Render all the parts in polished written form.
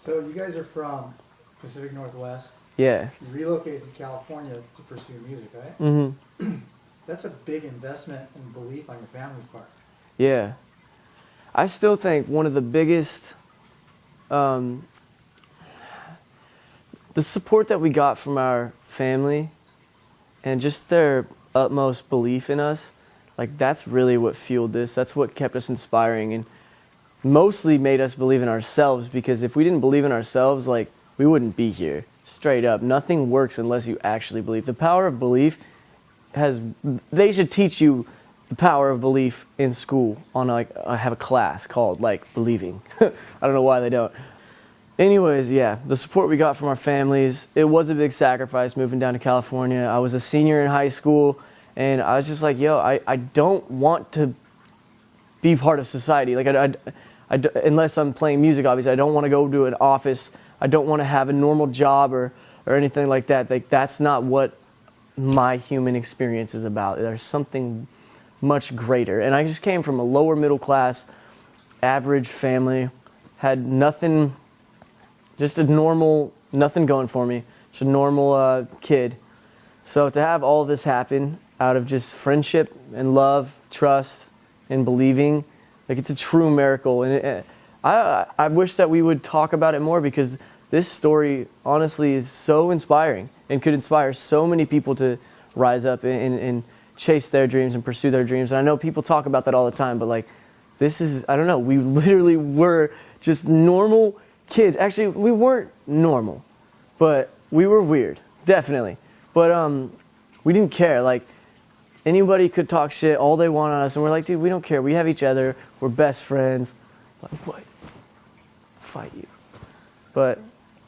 So you guys are from Pacific Northwest. Yeah. You relocated to California to pursue music, right? Mm-hmm. That's a big investment and belief on your family's part. Yeah. I still think one of the biggest, the support that we got from our family and just their utmost belief in us, like that's really what fueled this. That's what kept us inspiring and mostly made us believe in ourselves, because if we didn't believe in ourselves, like we wouldn't be here. Straight up. Nothing works unless you actually believe. The power of belief they should teach you the power of belief in school on I have a class called believing. I don't know why they don't. Anyways, yeah, the support we got from our families, it was a big sacrifice moving down to California. I was a senior in high school and I was just like, yo, I don't want to be part of society. Like unless I'm playing music, obviously, I don't want to go to an office. I don't want to have a normal job or anything like that. Like that's not what my human experience is about. There's something much greater. And I just came from a lower middle class, average family, had nothing, just a normal, nothing going for me, just a normal kid. So to have all this happen out of just friendship and love, trust, and believing, like it's a true miracle. And I wish that we would talk about it more, because this story honestly is so inspiring and could inspire so many people to rise up and chase their dreams and pursue their dreams. And I know people talk about that all the time, but like this is, I don't know, we literally were just normal kids. Actually, we weren't normal, but we were weird, definitely. But we didn't care. Like anybody could talk shit all they want on us, and we're like, dude, we don't care. We have each other. We're best friends. Like what? Fight you. But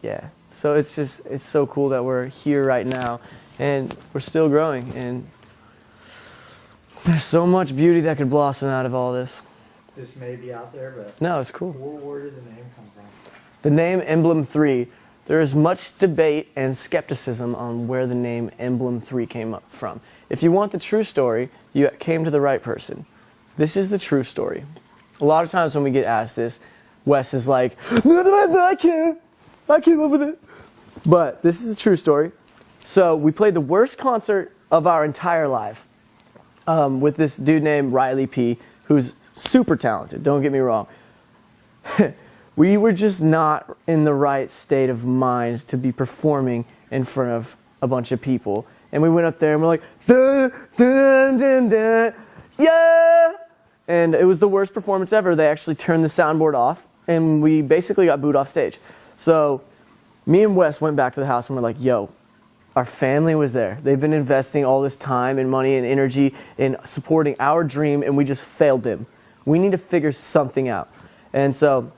yeah, so it's so cool that we're here right now and we're still growing, and there's so much beauty that could blossom out of all this. This may be out there, but no, it's cool. Where did the name come from? The name EmblemThree, there is much debate and skepticism on where the name EmblemThree came up from. If you want the true story, you came to the right person. This is the true story. A lot of times when we get asked this, Wes is like, I came up with it. But this is the true story. So we played the worst concert of our entire life with this dude named Riley P, who's super talented, don't get me wrong. We were just not in the right state of mind to be performing in front of a bunch of people. And we went up there and we're like, dun, dun, dun, dun, yeah! And it was the worst performance ever. They actually turned the soundboard off, and we basically got booed off stage. So me and Wes went back to the house and we're like, yo, our family was there. They've been investing all this time and money and energy in supporting our dream, and we just failed them. We need to figure something out. And so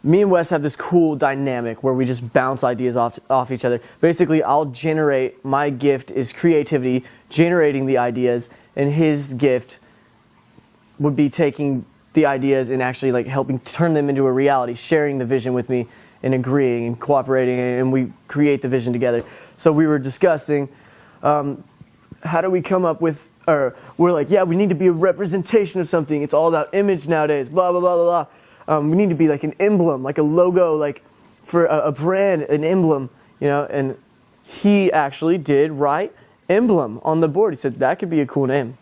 me and Wes have this cool dynamic where we just bounce ideas off each other. Basically, I'll generate, my gift is creativity, generating the ideas, and his gift would be taking the ideas and actually like helping turn them into a reality, sharing the vision with me and agreeing and cooperating, and we create the vision together. So we were discussing how do we come up with, or we're like, yeah, we need to be a representation of something. It's all about image nowadays, blah, blah, blah, blah, blah. We need to be like an emblem, like a logo, like for a brand, an emblem, you know. And he actually did write emblem on the board. He said, that could be a cool name.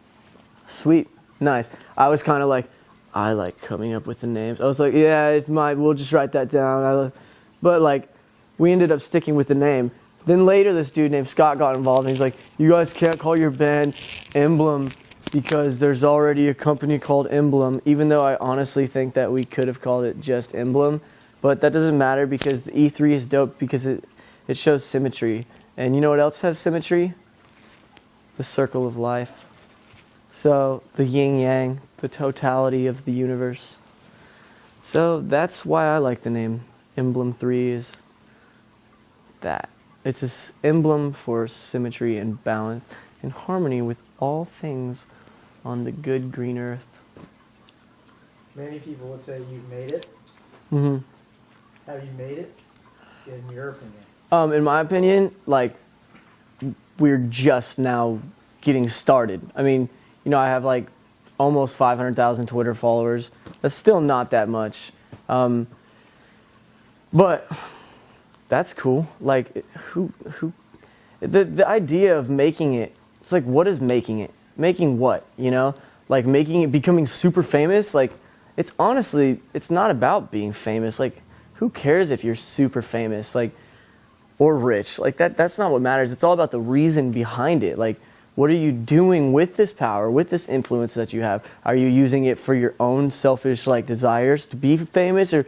Sweet, nice. I was kind of like, I like coming up with the names. I was like, yeah, it's mine. We'll just write that down. But like, we ended up sticking with the name. Then later, this dude named Scott got involved, and he's like, you guys can't call your band Emblem because there's already a company called Emblem, even though I honestly think that we could have called it just Emblem. But that doesn't matter, because the E3 is dope because it shows symmetry. And you know what else has symmetry? The circle of life. So the yin-yang, the totality of the universe. So that's why I like the name EmblemThree, is that. It's an emblem for symmetry and balance and harmony with all things on the good green earth. Many people would say you've made it. Mm-hmm. Have you made it, in your opinion? In my opinion, like, we're just now getting started. I mean, you know, I have like almost 500,000 Twitter followers. That's still not that much. But that's cool. Like, the idea of making it, it's like, what is making it? Making what, you know? Like, making it, becoming super famous? Like, it's honestly, it's not about being famous. Like, who cares if you're super famous, like, or rich? Like, that's not what matters. It's all about the reason behind it. Like, what are you doing with this power, with this influence that you have? Are you using it for your own selfish, like, desires to be famous or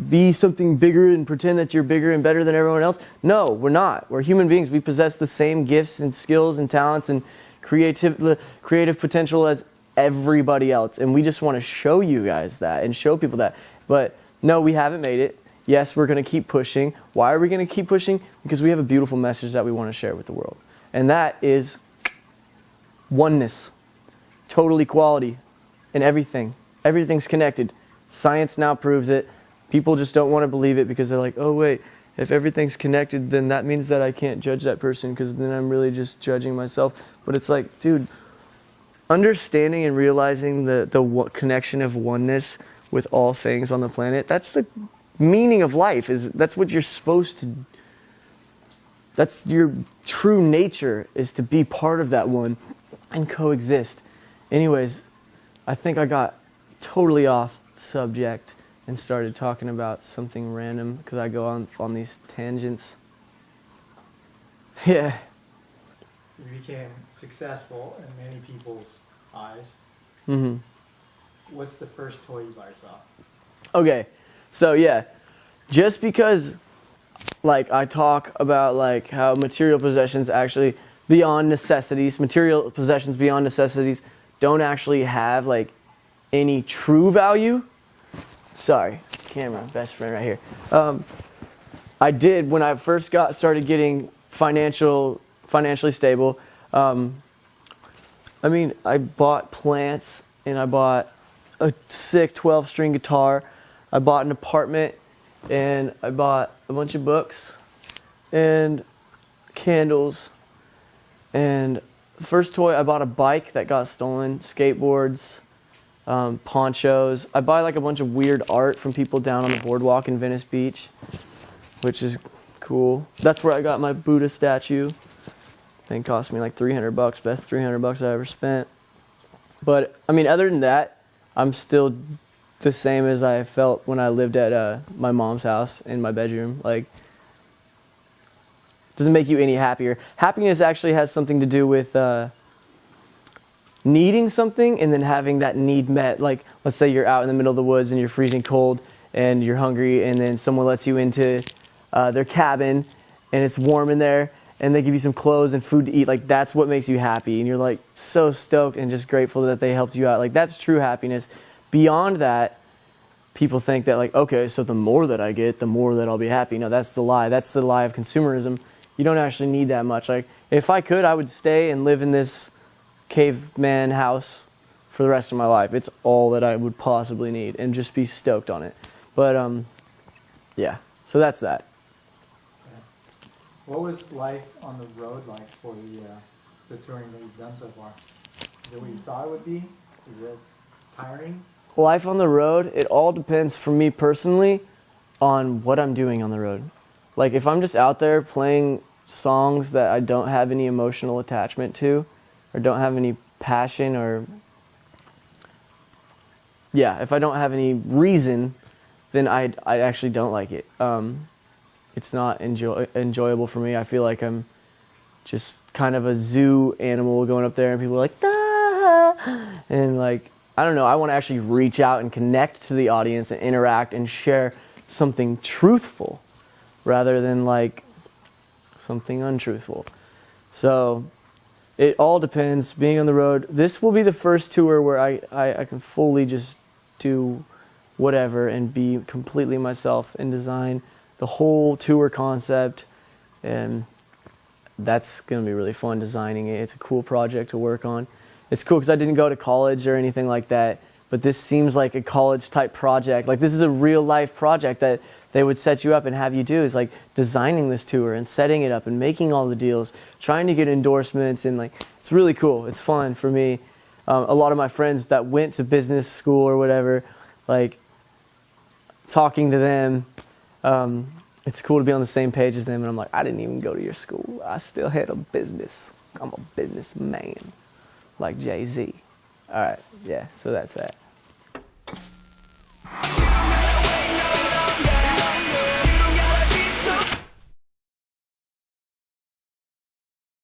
be something bigger and pretend that you're bigger and better than everyone else? No, we're not. We're human beings. We possess the same gifts and skills and talents and creative potential as everybody else. And we just want to show you guys that and show people that. But no, we haven't made it. Yes, we're going to keep pushing. Why are we going to keep pushing? Because we have a beautiful message that we want to share with the world. And that is oneness, total equality in everything. Everything's connected. Science now proves it. People just don't want to believe it because they're like, oh wait, if everything's connected, then that means that I can't judge that person because then I'm really just judging myself. But it's like, dude, understanding and realizing the connection of oneness with all things on the planet, that's the meaning of life. That's what you're supposed to, that's your true nature, is to be part of that one and coexist. Anyways, I think I got totally off subject and started talking about something random because I go on these tangents. Yeah. You became successful in many people's eyes. Mm-hmm. What's the first toy you bought yourself? Okay, so yeah, just because like I talk about like how material possessions actually beyond necessities, material possessions beyond necessities don't actually have like any true value. Sorry, camera, best friend right here. I did when I first started getting financially stable. I mean, I bought plants and I bought a sick 12-string guitar. I bought an apartment and I bought a bunch of books and candles. And the first toy, I bought a bike that got stolen, skateboards, ponchos. I buy like a bunch of weird art from people down on the boardwalk in Venice Beach, which is cool. That's where I got my Buddha statue. Thing cost me like $300, best $300 I ever spent. But I mean, other than that, I'm still the same as I felt when I lived at my mom's house in my bedroom. Like, doesn't make you any happier. Happiness actually has something to do with needing something and then having that need met. Like, let's say you're out in the middle of the woods and you're freezing cold and you're hungry, and then someone lets you into their cabin and it's warm in there, and they give you some clothes and food to eat. Like, that's what makes you happy, and you're like so stoked and just grateful that they helped you out. Like, that's true happiness. Beyond that, people think that like, okay, so the more that I get, the more that I'll be happy. No, that's the lie. That's the lie of consumerism. You don't actually need that much. Like, if I could, I would stay and live in this caveman house for the rest of my life. It's all that I would possibly need and just be stoked on it. But yeah, so that's that. What was life on the road like for the touring that you've done so far? Is it what you thought it would be? Is it tiring? Life on the road, it all depends for me personally on what I'm doing on the road. Like, if I'm just out there playing songs that I don't have any emotional attachment to or don't have any passion, or yeah, if I don't have any reason, then I actually don't like it. It's not enjoyable for me. I feel like I'm just kind of a zoo animal going up there and people are like, ah! And like, I don't know, I want to actually reach out and connect to the audience and interact and share something truthful rather than like something untruthful. So it all depends. Being on the road, this will be the first tour where I can fully just do whatever and be completely myself and design the whole tour concept, and that's going to be really fun designing it. It's a cool project to work on. It's cool because I didn't go to college or anything like that, but this seems like a college type project. Like, this is a real life project that they would set you up and have you do, is like designing this tour and setting it up and making all the deals, trying to get endorsements, and like, it's really cool. It's fun for me. A lot of my friends that went to business school or whatever, like talking to them, It's cool to be on the same page as them, and I'm like, I didn't even go to your school. I still had a business. I'm a businessman, like Jay-Z. All right, yeah, so that's that.